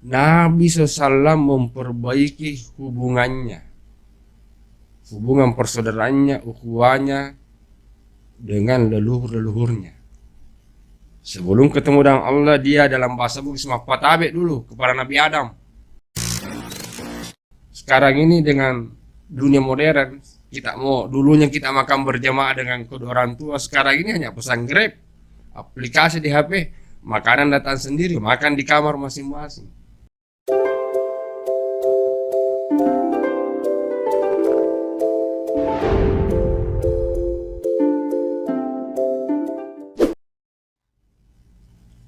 Nabi SAW memperbaiki hubungan persaudaraannya, ukhuwahnya dengan leluhur-leluhurnya. Sebelum ketemu dengan Allah, dia dalam bahasa Bugis patabe dulu kepada Nabi Adam. Sekarang ini dengan dunia modern, dulunya kita makan berjamaah dengan kedua orang tua, sekarang ini hanya pesan Grab, aplikasi di HP, makanan datang sendiri, makan di kamar masing-masing.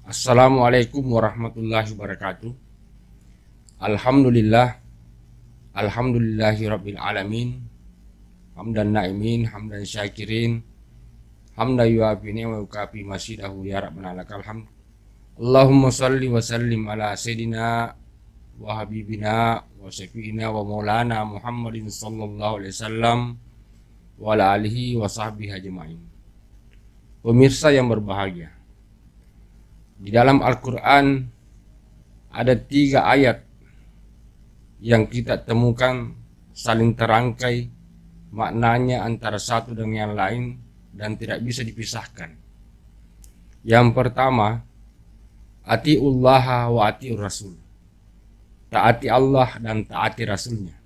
Assalamualaikum warahmatullahi wabarakatuh. Alhamdulillahi rabbil alamin. Hamdan na'imin, hamdan syakirin, hamdan yuafi ni'ma yukafi masidahu ya rabbana lakal hamd. Allahumma salli wa sallim ala sayyidina wa habibina wa syafi'ina wa maulana Muhammadin sallallahu alaihi wasallam wa ala alihi wa sahbihi ajma'in. Pemirsa yang berbahagia, di dalam Al-Quran ada 3 ayat yang kita temukan saling terangkai maknanya antara satu dengan yang lain dan tidak bisa dipisahkan. Yang pertama, atiullaha wa atiur rasul, taati Allah dan taati Rasulnya.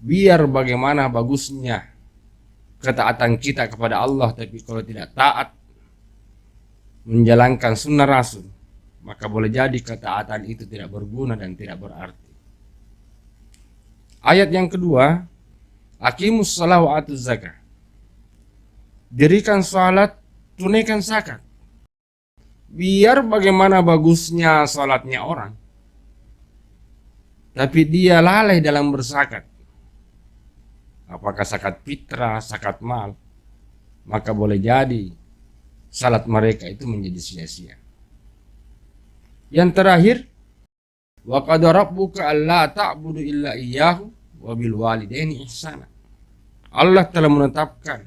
Biar bagaimana bagusnya ketaatan kita kepada Allah, tapi kalau tidak taat menjalankan sunnah Rasul, maka boleh jadi ketaatan itu tidak berguna dan tidak berarti. Ayat yang kedua, aqimus shalah wa atuz zakah, dirikan salat, tunaikan zakat. Biar bagaimana bagusnya salatnya orang, tapi dia lalai dalam berzakat, apakah zakat fitrah, zakat mal, maka boleh jadi salat mereka itu menjadi sia-sia. Yang terakhir, wa qad rabbuka alla ta'budu illa iyyahu wa bil walidaini ihsana. Allah telah menetapkan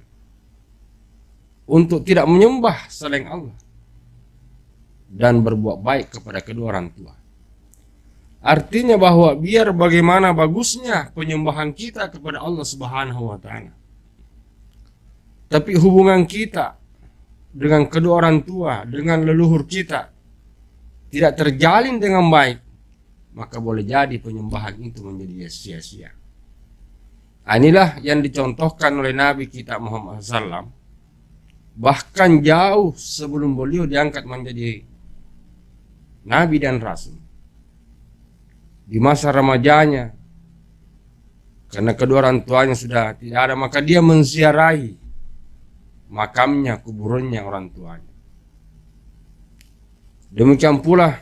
untuk tidak menyembah selain Allah dan berbuat baik kepada kedua orang tua. Artinya bahwa biar bagaimana bagusnya penyembahan kita kepada Allah Subhanahu wa taala, tapi hubungan kita dengan kedua orang tua, dengan leluhur kita tidak terjalin dengan baik, maka boleh jadi penyembahan itu menjadi sia-sia. Inilah yang dicontohkan oleh Nabi kita Muhammad SAW, bahkan jauh sebelum beliau diangkat menjadi Nabi dan Rasul. Di masa remajanya, karena kedua orang tuanya sudah tidak ada, maka dia menziarahi makamnya, kuburannya orang tuanya. Demikian pula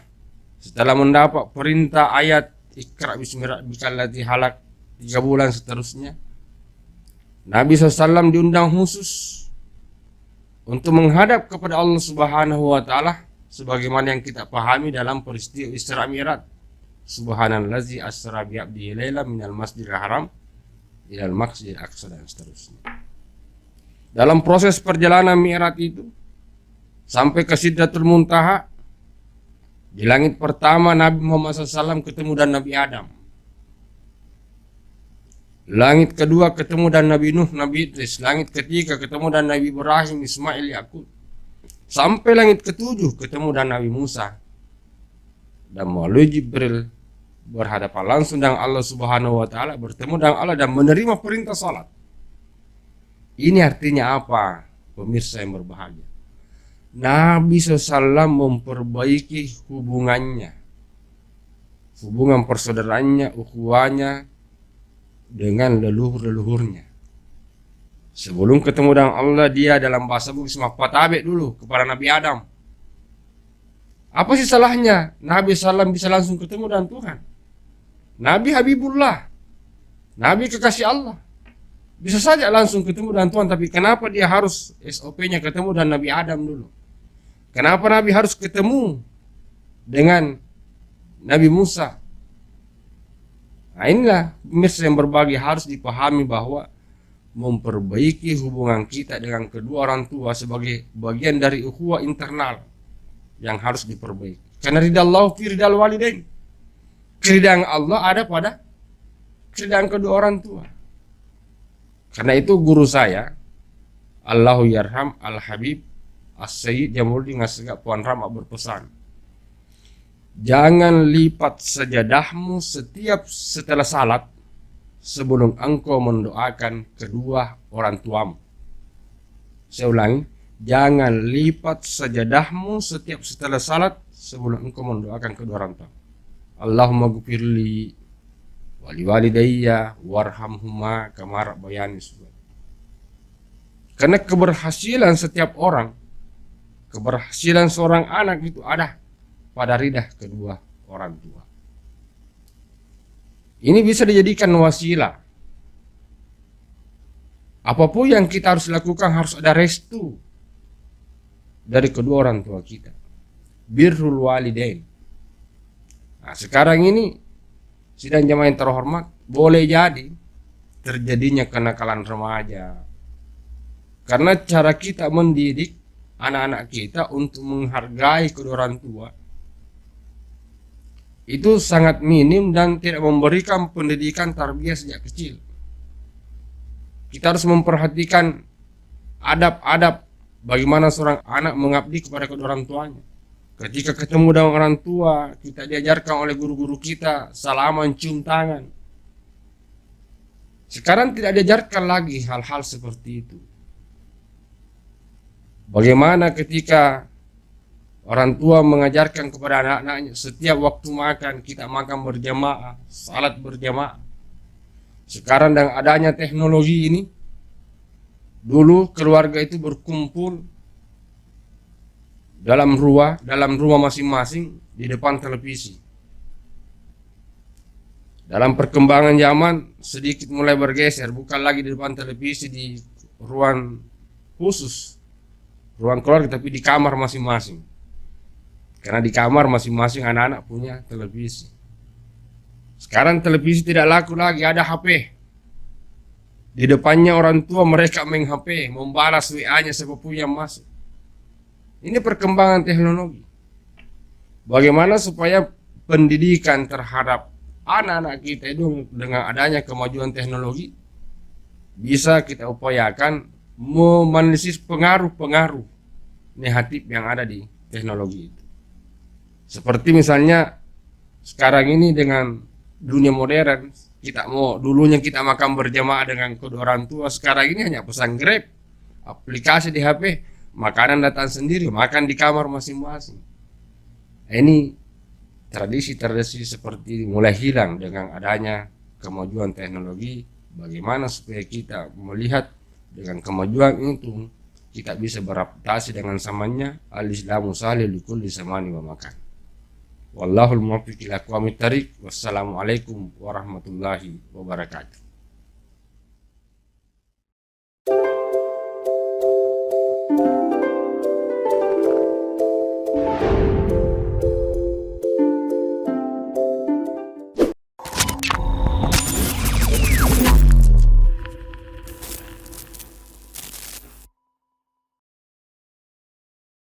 setelah mendapat perintah ayat Iqra bismi rabbikal ladzi khalaq 3 bulan seterusnya, Nabi SAW diundang khusus untuk menghadap kepada Allah Subhanahu wa taala sebagaimana yang kita pahami dalam peristiwa Isra Mi'raj. Subhanallazi asra bi 'abdihi lailan minal masjidil haram ilal masjidil aqsa dan seterusnya. Dalam proses perjalanan Mi'raj itu sampai ke Sidratul Muntaha, di langit pertama Nabi Muhammad SAW ketemu dan Nabi Adam. Langit kedua ketemu dan Nabi Nuh, Nabi Idris. Langit ketiga ketemu dan Nabi Ibrahim, Ismail, Yakub. Sampai langit ketujuh ketemu dan Nabi Musa. Dan melalui Jibril berhadapan langsung dengan Allah Subhanahu wa taala, bertemu dengan Allah dan menerima perintah salat. Ini artinya apa, pemirsa yang berbahagia? Nabi SAW memperbaiki hubungan persaudaraannya, ukhuwahnya dengan leluhur-leluhurnya. Sebelum ketemu dengan Allah, dia dalam bahasa Bugis patabe dulu kepada Nabi Adam. Apa sih salahnya Nabi SAW bisa langsung ketemu dengan Tuhan? Nabi Habibullah, Nabi kekasih Allah, bisa saja langsung ketemu dengan Tuhan, tapi kenapa dia harus SOP-nya ketemu dengan Nabi Adam dulu? Kenapa Nabi harus ketemu dengan Nabi Musa? Nah, inilah pemirsa yang berbagi, harus dipahami bahwa memperbaiki hubungan kita dengan kedua orang tua sebagai bagian dari ukhuwah internal yang harus diperbaiki. Karena ridallahu fi ridal walidain, keridhaan Allah ada pada keridhaan kedua orang tua. Karena itu guru saya, Allahu yarham Al-Habib As-Sayyid Jamaluddin Assegaf Puan Rama berpesan, jangan lipat sajadahmu setiap setelah salat sebelum engkau mendoakan kedua orang tuamu. Saya ulangi, jangan lipat sajadahmu setiap setelah salat sebelum engkau mendoakan kedua orang tua. Allahumma ghfirli wali walidayya warhamhuma kama rabbayani shaghira. Karena keberhasilan setiap orang, keberhasilan seorang anak itu ada pada lidah kedua orang tua. Ini bisa dijadikan wasilah. Apapun yang kita harus lakukan harus ada restu dari kedua orang tua kita. Birrul walidain. Nah, sekarang ini sidang jamaah yang terhormat, boleh jadi terjadinya kenakalan remaja. Karena cara kita mendidik anak-anak kita untuk menghargai kedua orang tua itu sangat minim dan tidak memberikan pendidikan tarbiyah sejak kecil. Kita harus memperhatikan adab-adab bagaimana seorang anak mengabdi kepada kedua orang tuanya. Ketika ketemu dengan orang tua, kita diajarkan oleh guru-guru kita salaman, cium tangan. Sekarang tidak diajarkan lagi hal-hal seperti itu. Bagaimana ketika orang tua mengajarkan kepada anak-anaknya setiap waktu makan kita makan berjamaah, salat berjamaah. Sekarang dengan adanya teknologi ini, dulu keluarga itu berkumpul dalam rumah masing-masing di depan televisi. Dalam perkembangan zaman sedikit mulai bergeser, bukan lagi di depan televisi di ruang khusus, ruang keluarga, tapi di kamar masing-masing. Karena di kamar masing-masing anak-anak punya televisi. Sekarang televisi tidak laku lagi, ada HP. Di depannya orang tua mereka main HP, membalas WA-nya siapapun yang masuk. Ini perkembangan teknologi. Bagaimana supaya pendidikan terhadap anak-anak kita itu dengan adanya kemajuan teknologi bisa kita upayakan memanalisis pengaruh-pengaruh negatif yang ada di teknologi itu. Seperti misalnya sekarang ini dengan dunia modern, dulunya kita makan berjamaah dengan kedua orang tua, sekarang ini hanya pesan Grab, aplikasi di HP, makanan datang sendiri, makan di kamar masing-masing. Ini tradisi-tradisi seperti ini mulai hilang dengan adanya kemajuan teknologi. Bagaimana supaya kita melihat dengan kemajuan itu kita bisa beradaptasi dengan zamannya. Al-Islamu salih likulli zamani wa makan. Wallahul muwaffiq ila aqwamit thariq. Wassalamualaikum warahmatullahi wabarakatuh.